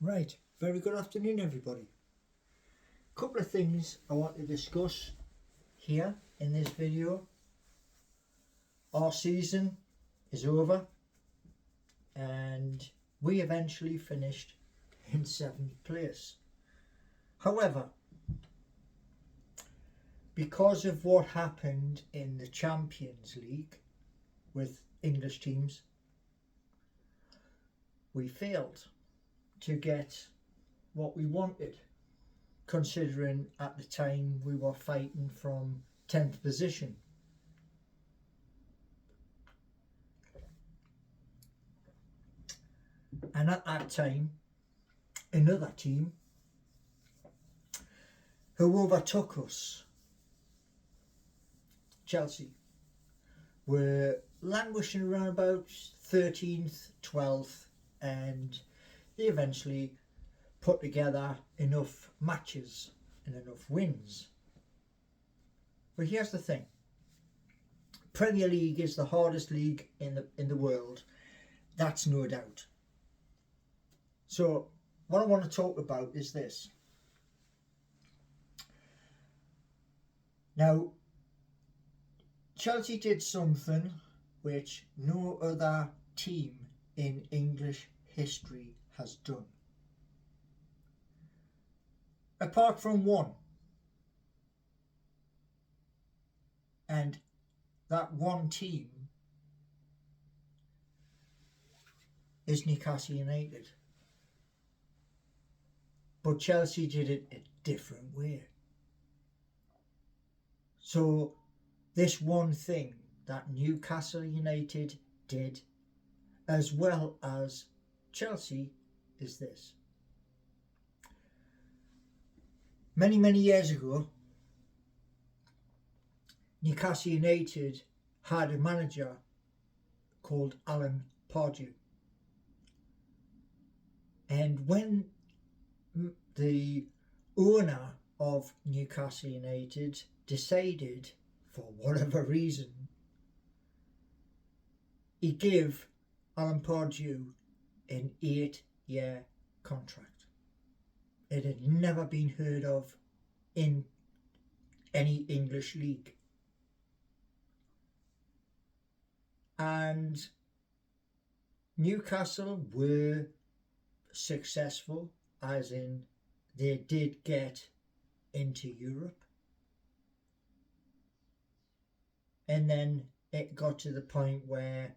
Right, very good afternoon everybody. Couple of things I want to discuss here in this video. Our season is over and we eventually finished in 7th place. However, because of what happened in the Champions League with English teams, we failed to get what we wanted, considering at the time we were fighting from 10th position. And at that time, another team who overtook us, Chelsea, were languishing around about 13th, 12th, and they eventually put together enough matches and enough wins. But here's the thing. Premier League is the hardest league in the world. That's no doubt. So what I want to talk about is this. Now, Chelsea did something which no other team in English history has done. Apart from one. And that one team is Newcastle United. But Chelsea did it a different way. So this one thing that Newcastle United did, as well as Chelsea, is this. Many years ago, Newcastle United had a manager called Alan Pardew. And when the owner of Newcastle United decided, for whatever reason, he gave Alan Pardew an 8-year contract. It had never been heard of in any English league. And Newcastle were successful, as in they did get into Europe. And then it got to the point where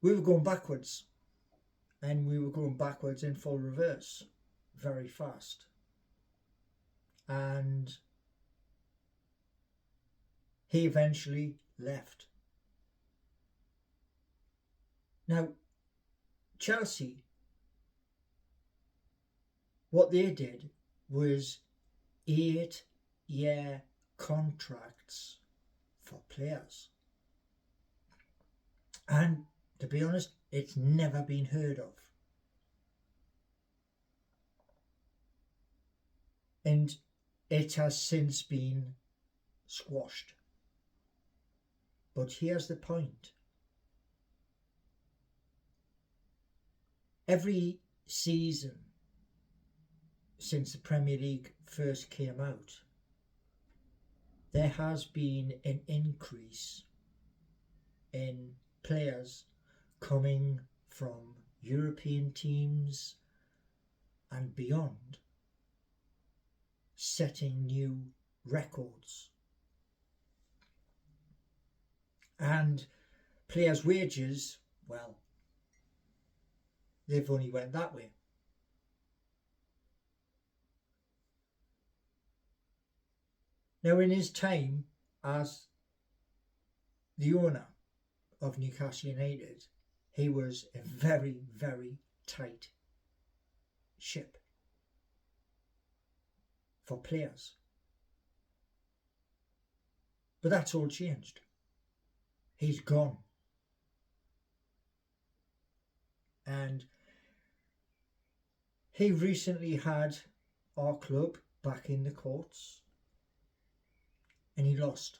we were going backwards, and we were going backwards in full reverse very fast. And he eventually left. Now, Chelsea, what they did was 8-year contracts for players. And to be honest, it's never been heard of. And it has since been squashed. But here's the point. Every season since the Premier League first came out, there has been an increase in players coming from European teams and beyond, setting new records. And players' wages, well, they've only went that way. Now, in his time as the owner of Newcastle United, he was a very tight ship for players. But that's all changed. He's gone. And he recently had our club back in the courts, and he lost.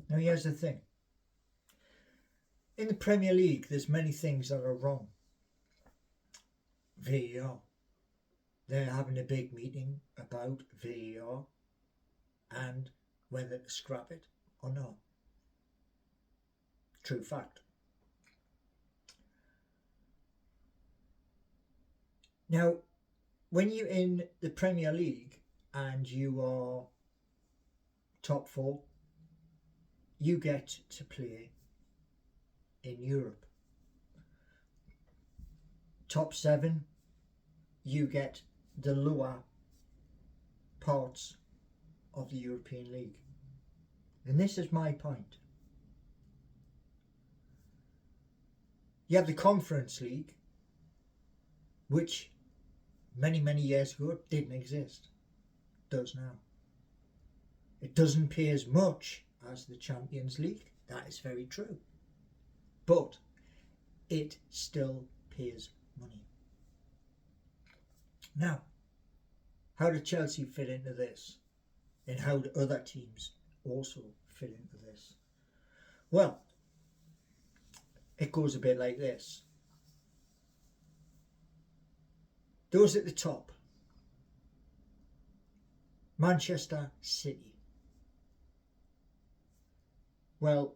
Now here's the thing. In the Premier League, there's many things that are wrong. VAR. They're having a big meeting about VAR and whether to scrap it or not. True fact. Now, when you're in the Premier League and you are top four, you get to play in Europe. Top seven, you get the lower parts of the European League. And this is my point. You have the Conference League, which many years ago didn't exist. Does now. It doesn't pay as much as the Champions League. That is very true. But it still pays money. Now, how do Chelsea fit into this? And how do other teams also fit into this? Well, it goes a bit like this. Those at the top, Manchester City. Well,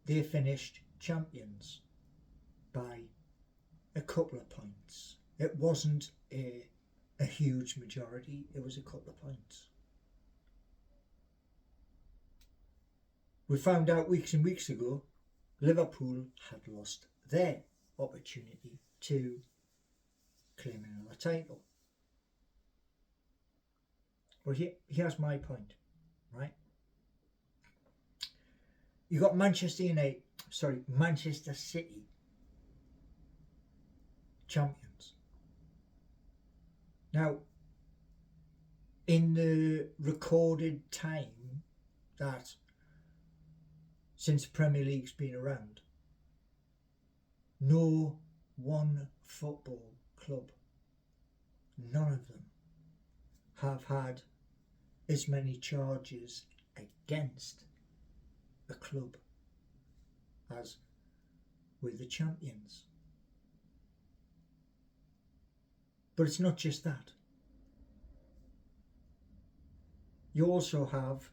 they finished champions by a couple of points. It wasn't a huge majority, it was a couple of points. We found out weeks and weeks ago, Liverpool had lost their opportunity to claim another title. But here's my point, right? You got Manchester City champions. Now, in the recorded time that since the Premier League's been around, no one football club, none of them, have had as many charges against a club as with the champions. But it's not just that. You also have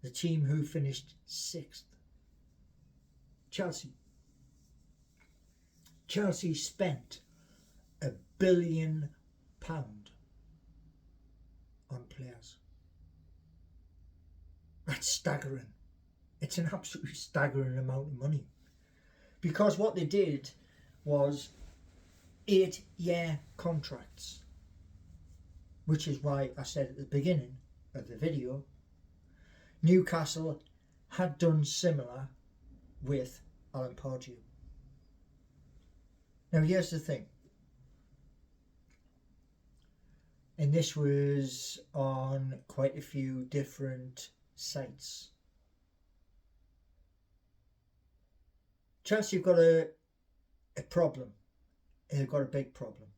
the team who finished 6th, Chelsea. Chelsea spent £1 billion on players. That's staggering. It's an absolutely staggering amount of money. Because what they did was 8-year contracts, which is why I said at the beginning of the video, Newcastle had done similar with Alan Pardew. Now here's the thing, and this was on quite a few different sites. Chelsea have got a problem. They've got a big problem.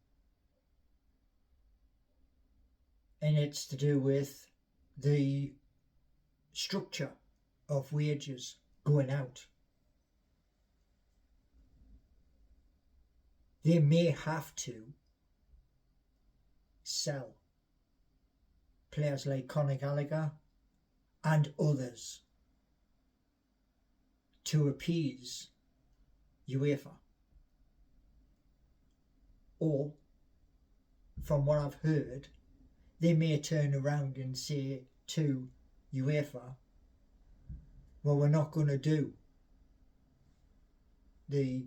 And it's to do with the structure of wages going out. They may have to sell players like Conor Gallagher and others to appease UEFA. Or, from what I've heard, they may turn around and say to UEFA, well, we're not going to do the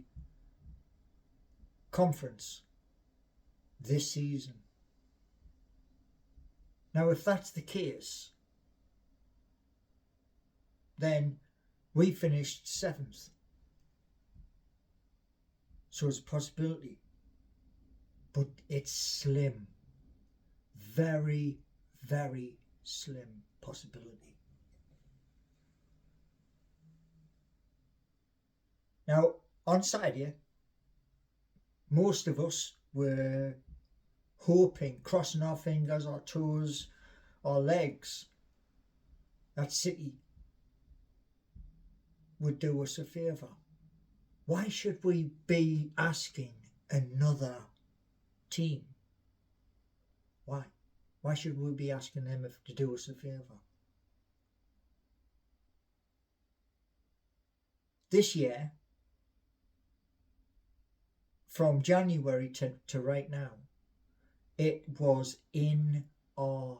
conference this season. Now, if that's the case, then we finished 7th. So it's a possibility. But it's slim. Very, very slim possibility. Now, on side here, most of us were hoping, crossing our fingers, our toes, our legs, that City would do us a favour. Why should we be asking another team? Why? Why should we be asking them to do us a favour? This year, from January to right now, it was in our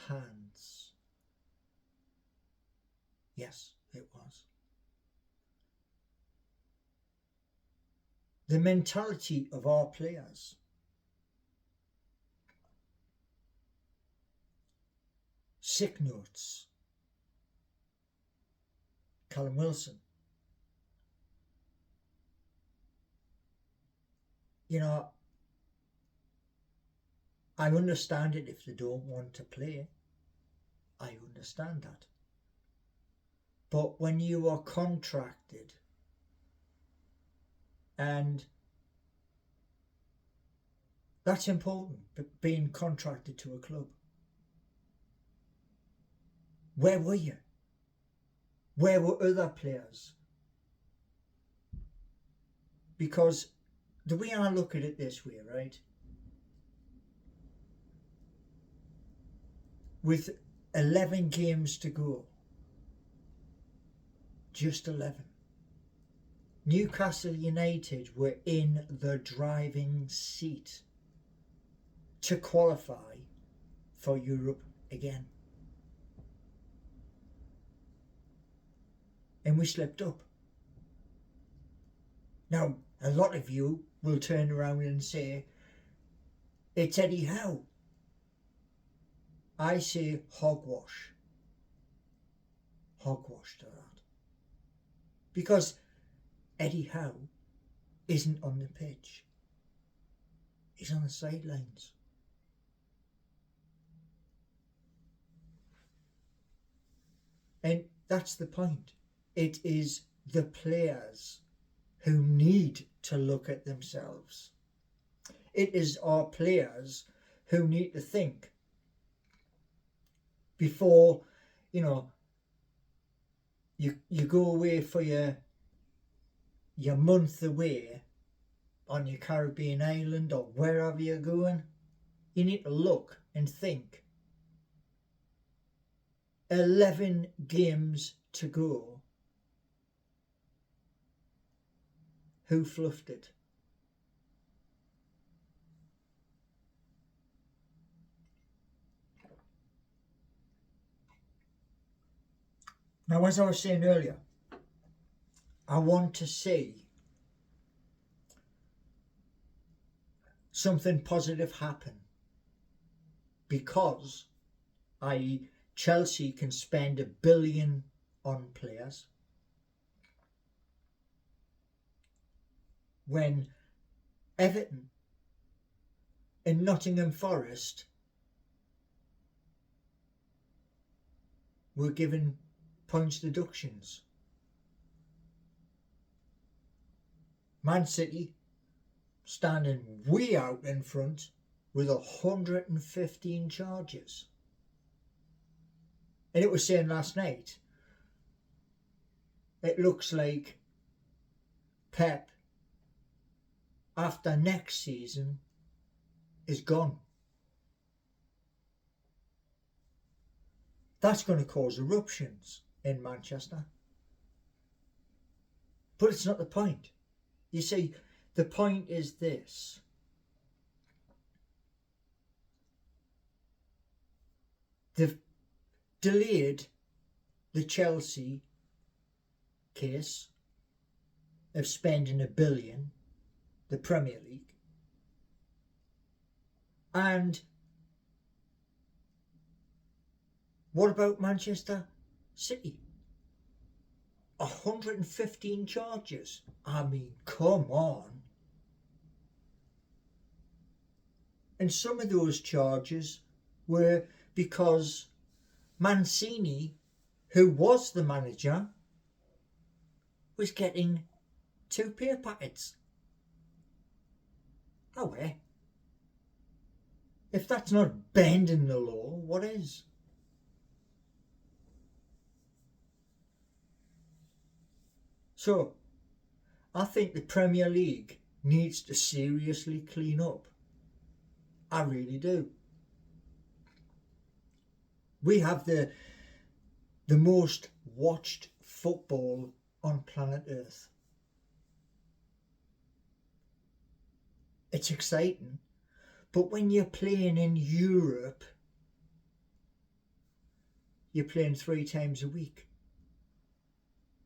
hands. Yes, it was. The mentality of our players, sick notes, Callum Wilson. You know, I understand it if they don't want to play. I understand that. But when you are contracted and that's important, being contracted to a club. Where were you? Where were other players? Because the way I look at it this way, right? With 11 games to go, just 11, Newcastle United were in the driving seat to qualify for Europe again. And we slipped up. Now, a lot of you will turn around and say, it's Eddie Howe. I say hogwash. Hogwash to that. Because Eddie Howe isn't on the pitch. He's on the sidelines. And that's the point. It is the players who need to look at themselves. It is our players who need to think before, you go away for your month away on your Caribbean island or wherever you're going. You need to look and think. 11 games to go. Who fluffed it? Now, as I was saying earlier, I want to see something positive happen because Chelsea can spend $1 billion on players when Everton and Nottingham Forest were given points deductions. Man City standing way out in front with 115 charges. And it was saying last night, it looks like Pep, after next season, is gone. That's going to cause eruptions in Manchester. But it's not the point. You see, the point is this. They've delayed the Chelsea case of spending $1 billion, the Premier League, and what about Manchester City? 115 charges. I mean, come on. And some of those charges were because Mancini, who was the manager, was getting 2 pay packets. Oh, well. If that's not bending the law, what is? So I think the Premier League needs to seriously clean up. I really do. We have the most watched football on planet Earth. It's exciting, but when you're playing in Europe, you're playing 3 times a week.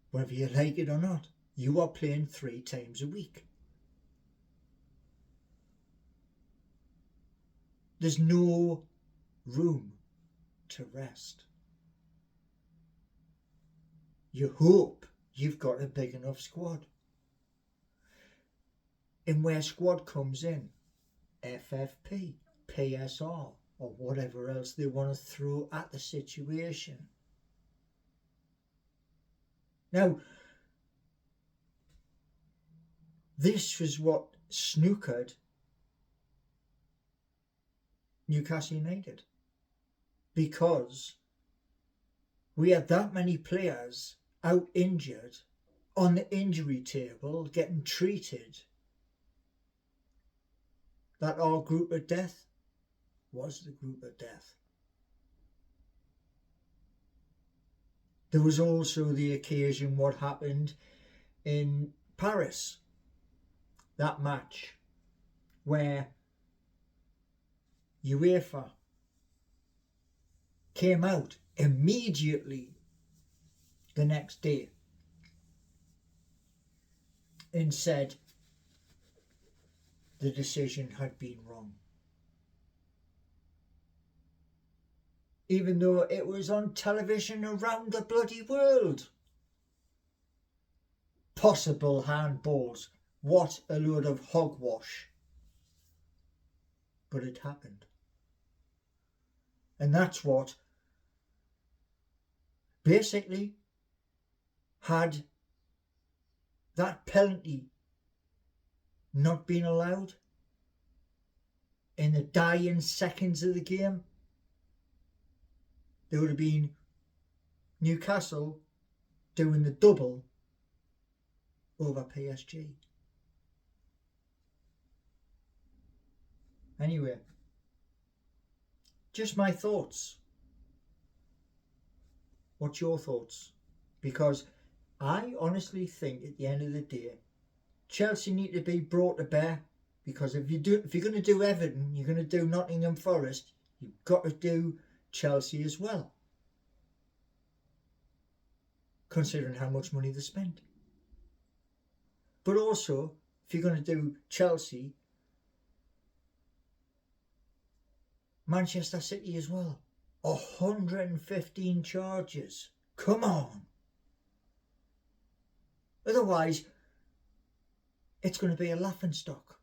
Whether you like it or not, you are playing 3 times a week. There's no room to rest. You hope you've got a big enough squad. And where squad comes in, FFP, PSR, or whatever else they want to throw at the situation. Now, this was what snookered Newcastle United, because we had that many players out injured on the injury table getting treated that our group of death was the group of death. There was also the occasion what happened in Paris, that match where UEFA came out immediately the next day and said the decision had been wrong. Even though it was on television around the bloody world. Possible handballs. What a load of hogwash. But it happened. And that's what basically had that penalty not been allowed in the dying seconds of the game, there would have been Newcastle doing the double over PSG. Anyway, just my thoughts. What's your thoughts? Because I honestly think at the end of the day, Chelsea need to be brought to bear, because if you're going to do Everton, you're going to do Nottingham Forest, you've got to do Chelsea as well, considering how much money they spent. But also, if you're going to do Chelsea, Manchester City as well. 115 charges. Come on. Otherwise, it's going to be a laughingstock.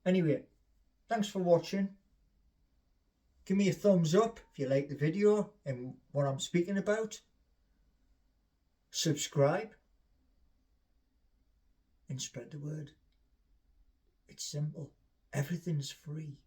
Anyway, thanks for watching. Give me a thumbs up if you like the video and what I'm speaking about. Subscribe and spread the word. It's simple. Everything's free.